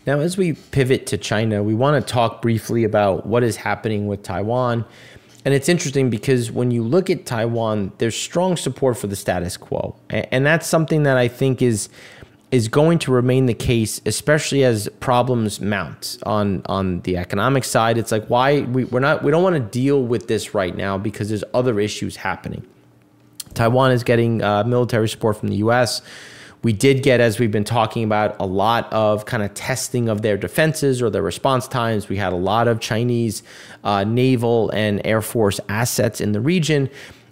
Now, as we pivot to China, we want to talk briefly about what is happening with Taiwan. And it's interesting because when you look at Taiwan, there's strong support for the status quo. And that's something that I think is going to remain the case, especially as problems mount on the economic side. It's like, why we don't want to deal with this right now because there's other issues happening. Taiwan is getting military support from the US. We did get, as we've been talking about, a lot of kind of testing of their defenses or their response times. We had a lot of Chinese naval and Air Force assets in the region.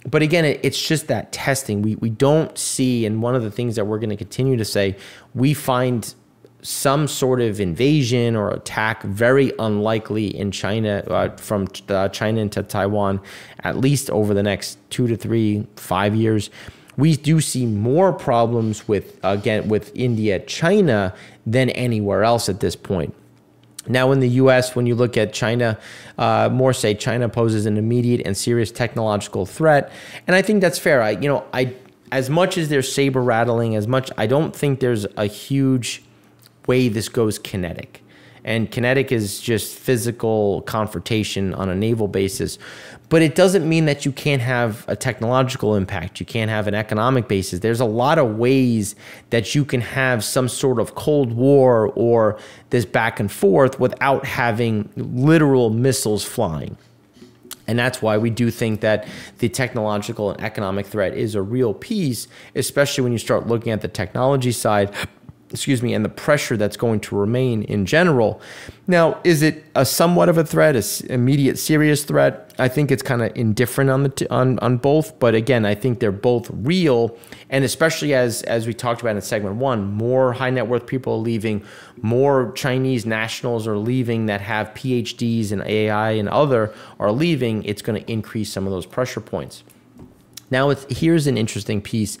But again, it's just that testing. We don't see, and one of the things that we're going to continue to say, we find some sort of invasion or attack very unlikely in China, from China into Taiwan, at least over the next 2 to 3, 5 years. We do see more problems with India, China than anywhere else at this point. Now in the U.S., when you look at China, China poses an immediate and serious technological threat, and I think that's fair. As much as there's saber rattling, I don't think there's a huge way this goes kinetic. And kinetic is just physical confrontation on a naval basis. But it doesn't mean that you can't have a technological impact. You can't have an economic basis. There's a lot of ways that you can have some sort of Cold War or this back and forth without having literal missiles flying. And that's why we do think that the technological and economic threat is a real piece, especially when you start looking at the technology side, and the pressure that's going to remain in general. Now, is it a somewhat of a threat, an immediate serious threat? I think it's kind of indifferent on both, but again, I think they're both real, and especially as we talked about in segment 1, more high net worth people are leaving, more Chinese nationals are leaving that have PhDs in AI and other are leaving. It's going to increase some of those pressure points. Now, here's an interesting piece.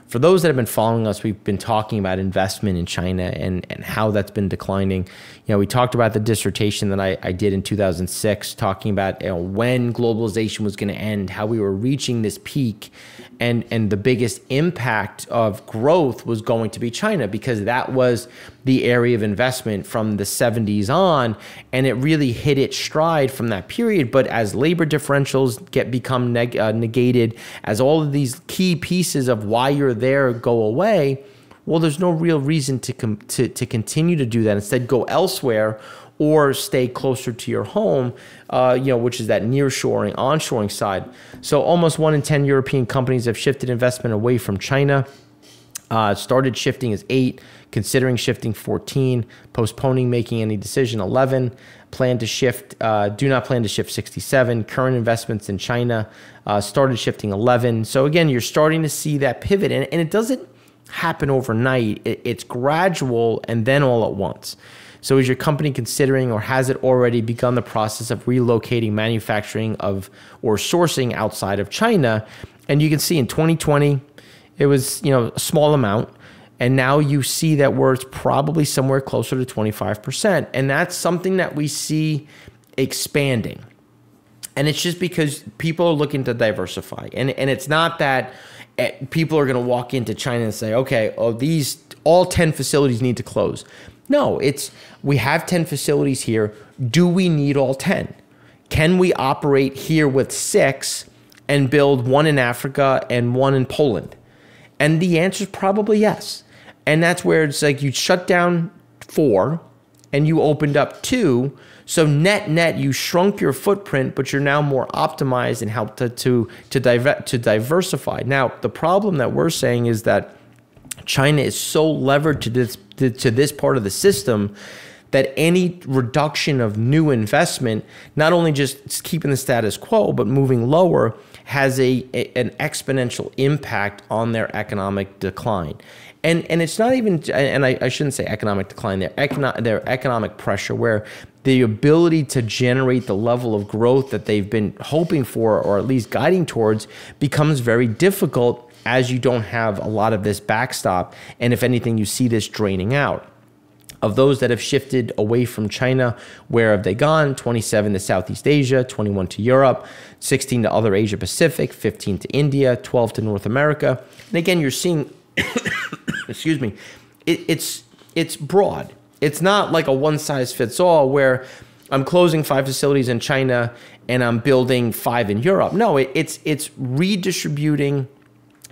For those that have been following us, we've been talking about investment in China and how that's been declining. We talked about the dissertation that I did in 2006, talking about when globalization was going to end, how we were reaching this peak, and the biggest impact of growth was going to be China, because that was the area of investment from the 70s on, and it really hit its stride from that period. But as labor differentials become negated, as all of these key pieces of why you're there go away, well, there's no real reason to continue to do that. Instead, go elsewhere or stay closer to your home, which is that nearshoring, onshoring side. So almost 1 in 10 European companies have shifted investment away from China. Started shifting as 8, considering shifting 14, postponing making any decision 11, do not plan to shift 67, current investments in China started shifting 11. So again, you're starting to see that pivot, and it doesn't happen overnight. It's gradual and then all at once. So is your company considering, or has it already begun the process of relocating manufacturing or sourcing outside of China? And you can see in 2020, it was a small amount. And now you see that it's probably somewhere closer to 25%. And that's something that we see expanding. And it's just because people are looking to diversify. And it's not that people are going to walk into China and say, okay, all 10 facilities need to close. No, we have 10 facilities here. Do we need all 10? Can we operate here with 6 and build 1 in Africa and 1 in Poland? And the answer is probably yes. And that's where it's like you shut down 4 and you opened up 2. So net, you shrunk your footprint, but you're now more optimized and helped to diversify. Now, the problem that we're saying is that China is so levered to this part of the system that any reduction of new investment, not only just keeping the status quo, but moving lower, has an exponential impact on their economic decline. And it's not even, and I shouldn't say economic decline, their economic pressure, where the ability to generate the level of growth that they've been hoping for, or at least guiding towards, becomes very difficult as you don't have a lot of this backstop. And if anything, you see this draining out. Of those that have shifted away from China, where have they gone? 27 to Southeast Asia, 21 to Europe, 16 to other Asia Pacific, 15 to India, 12 to North America. And again, you're seeing, excuse me, it's broad. It's not like a one size fits all where I'm closing 5 facilities in China and I'm building 5 in Europe. No, it's redistributing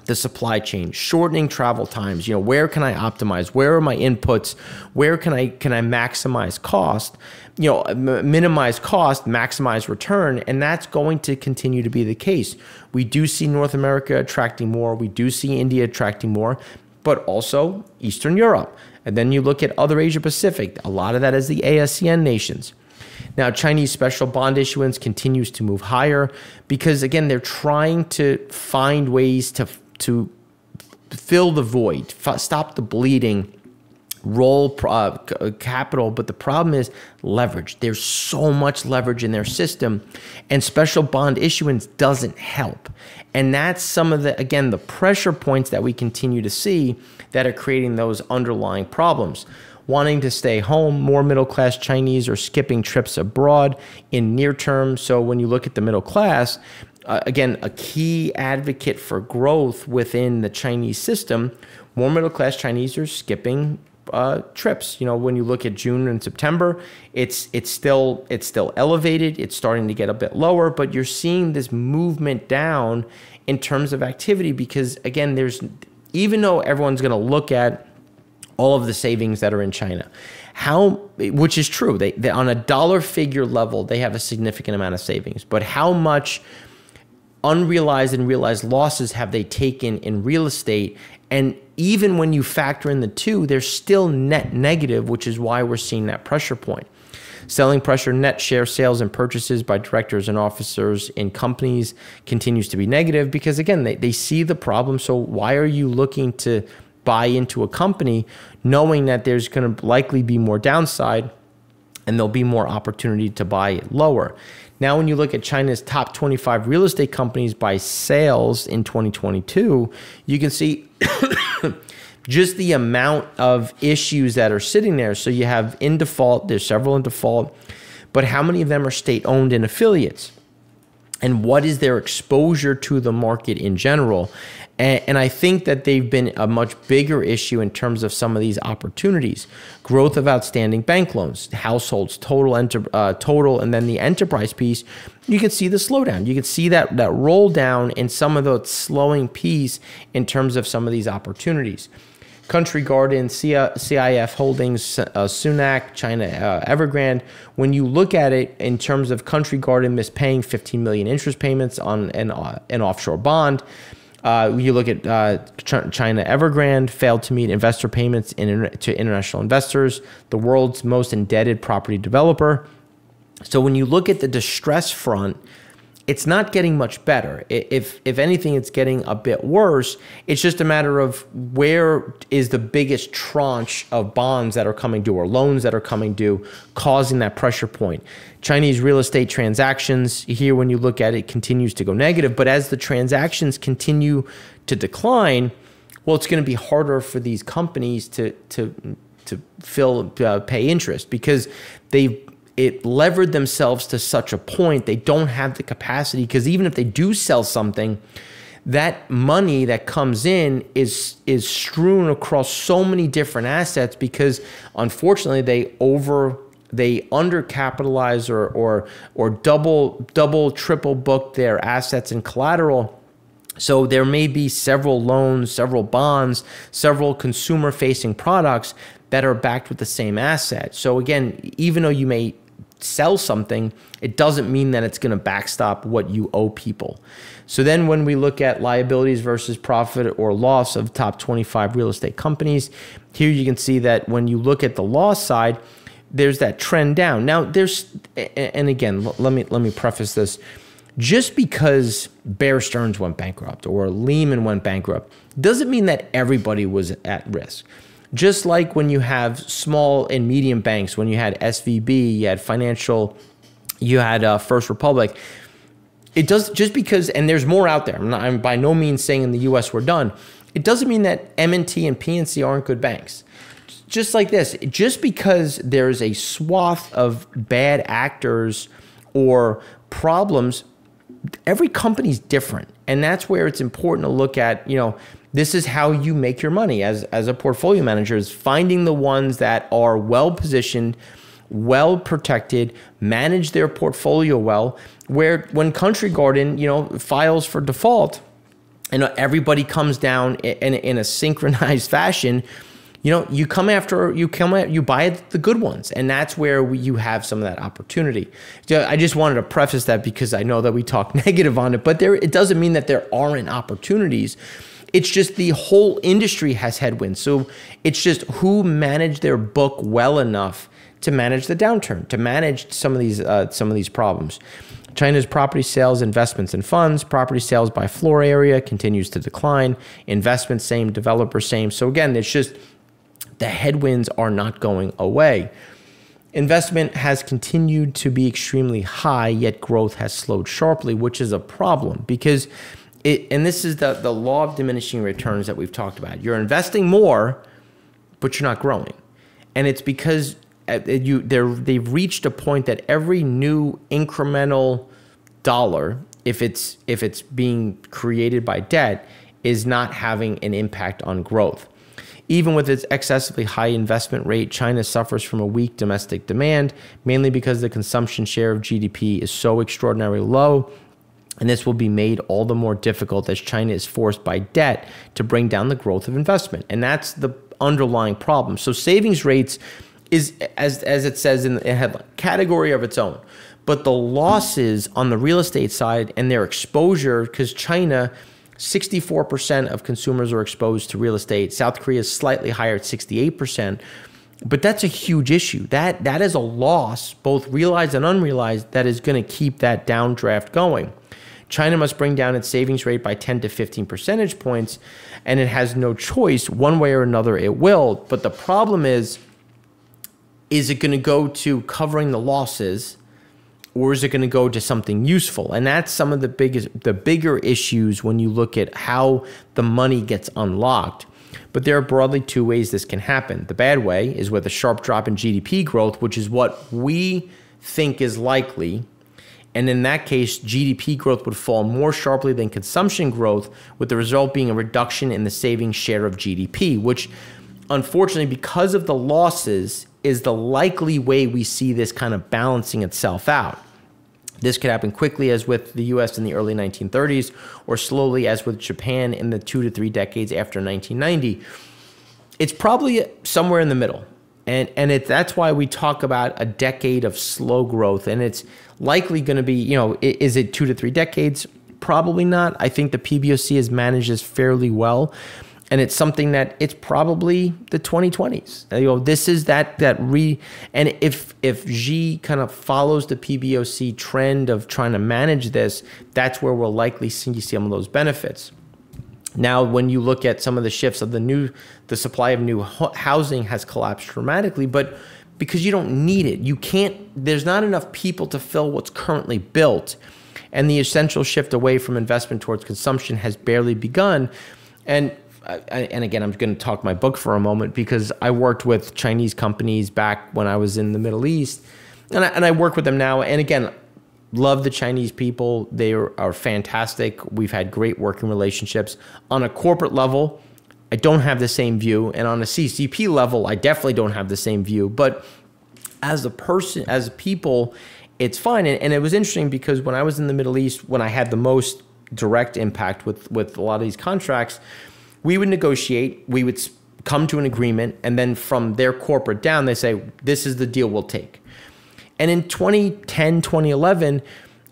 the supply chain, shortening travel times. You know, where can I optimize? Where are my inputs? Where can I maximize cost? You know, minimize cost, maximize return, and that's going to continue to be the case. We do see North America attracting more. We do see India attracting more, but also Eastern Europe. And then you look at other Asia Pacific. A lot of that is the ASEAN nations. Now, Chinese special bond issuance continues to move higher because, again, they're trying to find ways to fill the void, stop the bleeding, roll capital. But the problem is leverage. There's so much leverage in their system, and special bond issuance doesn't help. And that's some of the, again, the pressure points that we continue to see that are creating those underlying problems. Wanting to stay home, more middle-class Chinese are skipping trips abroad in near term. So when you look at the middle class, again, a key advocate for growth within the Chinese system, more middle-class Chinese are skipping trips. You know, when you look at June and September, it's still elevated. It's starting to get a bit lower, but you're seeing this movement down in terms of activity because, again, even though everyone's going to look at all of the savings that are in China, which is true, they on a dollar figure level, they have a significant amount of savings, but how much unrealized and realized losses have they taken in real estate? And even when you factor in the two, they're still net negative, which is why we're seeing that pressure point. Selling pressure, net share sales and purchases by directors and officers in companies continues to be negative because, again, they see the problem. So why are you looking to buy into a company knowing that there's going to likely be more downside and there'll be more opportunity to buy it lower? Now, when you look at China's top 25 real estate companies by sales in 2022, you can see just the amount of issues that are sitting there. So you have in default, there's several in default, but how many of them are state-owned and affiliates? And what is their exposure to the market in general? And I think that they've been a much bigger issue in terms of some of these opportunities. Growth of outstanding bank loans, households, total, and then the enterprise piece. You can see the slowdown. You can see that roll down in some of the slowing piece in terms of some of these opportunities. Country Garden, CIF Holdings, Sunac, China Evergrande. When you look at it in terms of Country Garden mispaying 15 million interest payments on an offshore bond, you look at China Evergrande failed to meet investor payments to international investors, the world's most indebted property developer. So when you look at the distress front, it's not getting much better. If anything, it's getting a bit worse. It's just a matter of where is the biggest tranche of bonds that are coming due or loans that are coming due causing that pressure point. Chinese real estate transactions here, when you look at it, continues to go negative. But as the transactions continue to decline, well, it's going to be harder for these companies to pay interest because it levered themselves to such a point they don't have the capacity, because even if they do sell something, that money that comes in is strewn across so many different assets because unfortunately they undercapitalize or double, triple book their assets and collateral. So there may be several loans, several bonds, several consumer facing products that are backed with the same asset. So again, even though you may sell something, it doesn't mean that it's going to backstop what you owe people. So then when we look at liabilities versus profit or loss of top 25 real estate companies, here you can see that when you look at the loss side, there's that trend down. Now and again, let me preface this. Just because Bear Stearns went bankrupt or Lehman went bankrupt doesn't mean that everybody was at risk. Just like when you have small and medium banks, when you had SVB, you had you had First Republic. It does just because, and there's more out there. I'm by no means saying in the U.S. we're done. It doesn't mean that M&T and PNC aren't good banks. Just like this, just because there's a swath of bad actors or problems, every company's different, and that's where it's important to look at. This is how you make your money as a portfolio manager, is finding the ones that are well positioned, well protected, manage their portfolio well, where when Country Garden, files for default, and everybody comes down in a synchronized fashion, you buy the good ones, and that's where you have some of that opportunity. So I just wanted to preface that because I know that we talk negative on it, but it doesn't mean that there aren't opportunities. It's just the whole industry has headwinds. So it's just who managed their book well enough to manage the downturn, to manage some of these problems. China's property sales, investments, and funds. Property sales by floor area continues to decline. Investments, same. Developer, same. So again, it's just the headwinds are not going away. Investment has continued to be extremely high, yet growth has slowed sharply, which is a problem because and this is the law of diminishing returns that we've talked about. You're investing more, but you're not growing. And it's because they've reached a point that every new incremental dollar, if it's being created by debt, is not having an impact on growth. Even with its excessively high investment rate, China suffers from a weak domestic demand, mainly because the consumption share of GDP is so extraordinarily low. And this will be made all the more difficult as China is forced by debt to bring down the growth of investment. And that's the underlying problem. So savings rates is, as it says in the headline, category of its own. But the losses on the real estate side and their exposure, because China, 64% of consumers are exposed to real estate. South Korea is slightly higher at 68%. But that's a huge issue. That is a loss, both realized and unrealized, that is going to keep that downdraft going. China must bring down its savings rate by 10 to 15 percentage points, and it has no choice. One way or another, it will. But the problem is it going to go to covering the losses, or is it going to go to something useful? And that's some of the bigger issues when you look at how the money gets unlocked. But there are broadly two ways this can happen. The bad way is with a sharp drop in GDP growth, which is what we think is likely. And in that case, GDP growth would fall more sharply than consumption growth, with the result being a reduction in the savings share of GDP, which unfortunately, because of the losses, is the likely way we see this kind of balancing itself out. This could happen quickly, as with the US in the early 1930s, or slowly, as with Japan in the 2 to 3 decades after 1990. It's probably somewhere in the middle. And that's why we talk about a decade of slow growth. And it's likely going to be, is it 2 to 3 decades? Probably not. I think the PBOC has managed this fairly well. And it's something that it's probably the 2020s. This is and if Xi kind of follows the PBOC trend of trying to manage this, that's where we'll likely see some of those benefits. Now, when you look at some of the shifts of the supply of new housing has collapsed dramatically, but because you don't need it, there's not enough people to fill what's currently built. And the essential shift away from investment towards consumption has barely begun. And again, I'm going to talk my book for a moment, because I worked with Chinese companies back when I was in the Middle East, and I work with them now. And again, love the Chinese people. They are fantastic. We've had great working relationships. On a corporate level, I don't have the same view. And on a CCP level, I definitely don't have the same view. But as a person, as people, it's fine. And it was interesting because when I was in the Middle East, when I had the most direct impact with a lot of these contracts, we would negotiate, we would come to an agreement, and then from their corporate down, they say, this is the deal we'll take. And in 2010, 2011,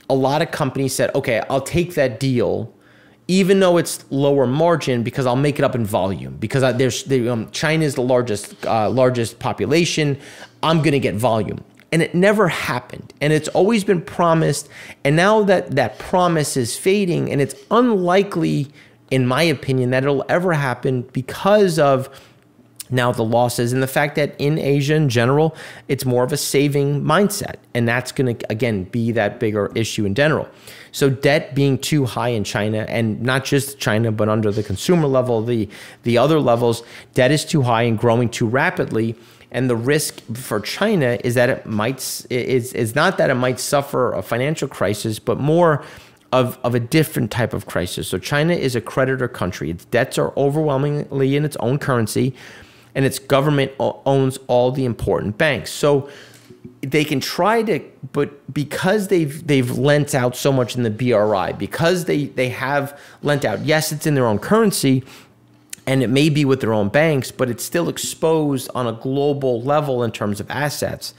a lot of companies said, okay, I'll take that deal, even though it's lower margin, because I'll make it up in volume, because China is the largest population. I'm going to get volume. And it never happened. And it's always been promised. And now that promise is fading, and it's unlikely, in my opinion, that it'll ever happen because of now the losses and the fact that in Asia in general, it's more of a saving mindset. And that's going to, again, be that bigger issue in general. So debt being too high in China, and not just China, but under the consumer level, the other levels, debt is too high and growing too rapidly. And the risk for China is that is not that it might suffer a financial crisis, but more of a different type of crisis. So China is a creditor country. Its debts are overwhelmingly in its own currency, and its government owns all the important banks. So they can try to, but because they've lent out so much in the BRI, because they have lent out, yes, it's in their own currency, and it may be with their own banks, but it's still exposed on a global level in terms of assets.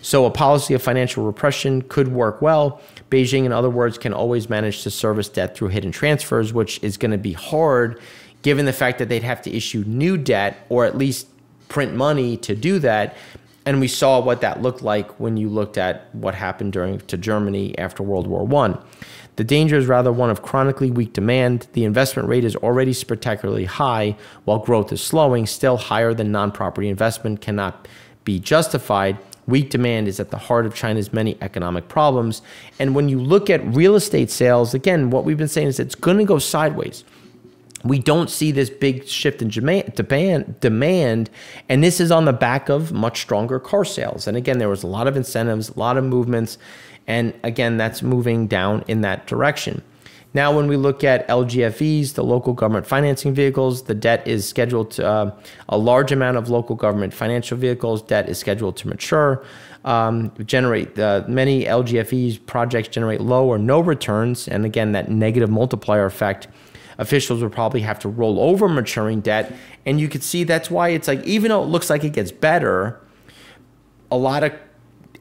So a policy of financial repression could work well. Beijing, in other words, can always manage to service debt through hidden transfers, which is going to be hard given the fact that they'd have to issue new debt or at least print money to do that. And we saw what that looked like when you looked at what happened to Germany after World War I. The danger is rather one of chronically weak demand. The investment rate is already spectacularly high, while growth is slowing, still higher than non-property investment cannot be justified. Weak demand is at the heart of China's many economic problems. And when you look at real estate sales, again, what we've been saying is it's going to go sideways. We don't see this big shift in demand, and this is on the back of much stronger car sales. And again, there was a lot of incentives, a lot of movements, and again, that's moving down in that direction. Now, when we look at LGFVs, the local government financing vehicles, the debt is scheduled to, a large amount of local government financial vehicles, debt is scheduled to mature. Many LGFVs projects generate low or no returns, and again, that negative multiplier effect. Officials will probably have to roll over maturing debt. And you could see that's why it's like, even though it looks like it gets better, a lot of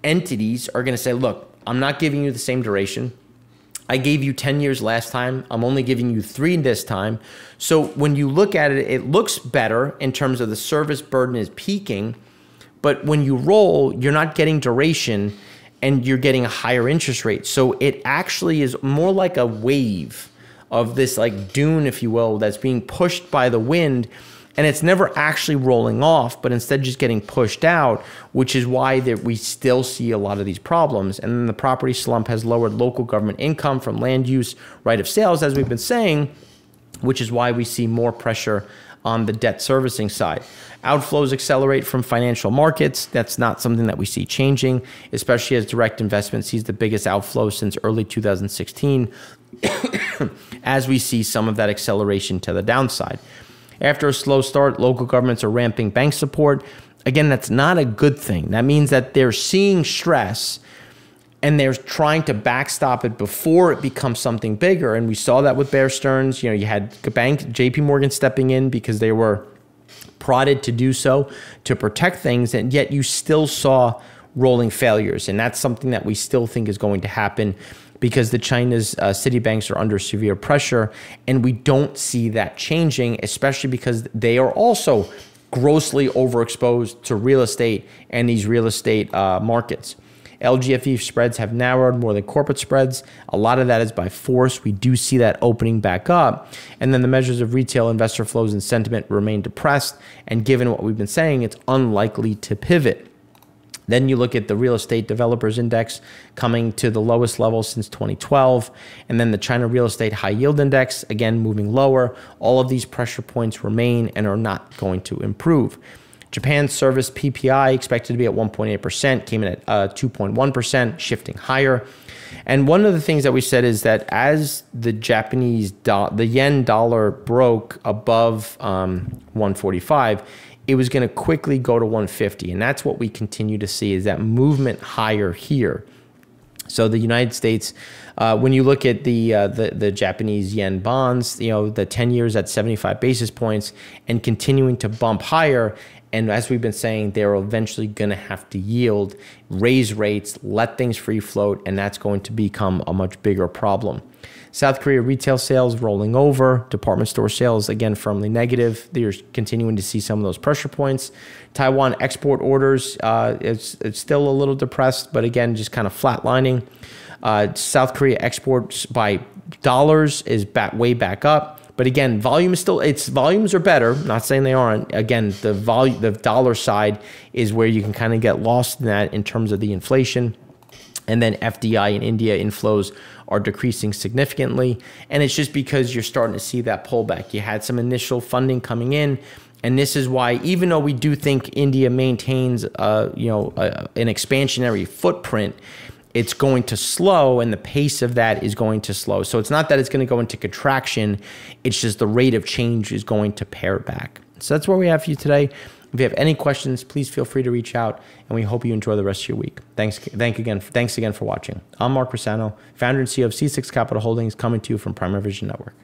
entities are going to say, look, I'm not giving you the same duration. I gave you 10 years last time. I'm only giving you 3 this time. So when you look at it, it looks better in terms of the service burden is peaking. But when you roll, you're not getting duration and you're getting a higher interest rate. So it actually is more like a wave of this like dune, if you will, that's being pushed by the wind, and it's never actually rolling off, but instead just getting pushed out, which is why we still see a lot of these problems. And then the property slump has lowered local government income from land use right of sales, as we've been saying, which is why we see more pressure on the debt servicing side. Outflows accelerate from financial markets. That's not something that we see changing, especially as direct investment sees the biggest outflow since early 2016, as we see some of that acceleration to the downside. After a slow start, local governments are ramping bank support. Again, that's not a good thing. That means that they're seeing stress and they're trying to backstop it before it becomes something bigger. And we saw that with Bear Stearns. You know, you had JP Morgan stepping in because they were prodded to do so to protect things, and yet you still saw rolling failures. And that's something that we still think is going to happen because the China's city banks are under severe pressure, and we don't see that changing, especially because they are also grossly overexposed to real estate and these real estate markets. LGFV spreads have narrowed more than corporate spreads. A lot of that is by force. We do see that opening back up. And then the measures of retail investor flows and sentiment remain depressed. And given what we've been saying, it's unlikely to pivot. Then you look at the real estate developers index coming to the lowest level since 2012. And then the China real estate high yield index, again, moving lower. All of these pressure points remain and are not going to improve. Japan's service PPI expected to be at 1.8%, came in at 2.1%, shifting higher. And one of the things that we said is that as the the yen dollar broke above 145, it was going to quickly go to 150. And that's what we continue to see, is that movement higher here. So the United States, when you look at the Japanese yen bonds, you know, the 10 years at 75 basis points and continuing to bump higher. And as we've been saying, they're eventually going to have to yield, raise rates, let things free float, and that's going to become a much bigger problem. South Korea retail sales rolling over. Department store sales, again, firmly negative. They're continuing to see some of those pressure points. Taiwan export orders, it's still a little depressed, but again, just kind of flatlining. South Korea exports by dollars is way back up. But again, volume is still, volumes are better. Not saying they aren't. Again, the dollar side is where you can kind of get lost in that in terms of the inflation. And then FDI in India inflows are decreasing significantly. And it's just because you're starting to see that pullback. You had some initial funding coming in. And this is why, even though we do think India maintains an expansionary footprint, it's going to slow, and the pace of that is going to slow. So it's not that it's going to go into contraction. It's just the rate of change is going to pare back. So that's what we have for you today. If you have any questions, please feel free to reach out, and we hope you enjoy the rest of your week. Thanks again for watching. I'm Mark Rossano, founder and CEO of C6 Capital Holdings, coming to you from Primary Vision Network.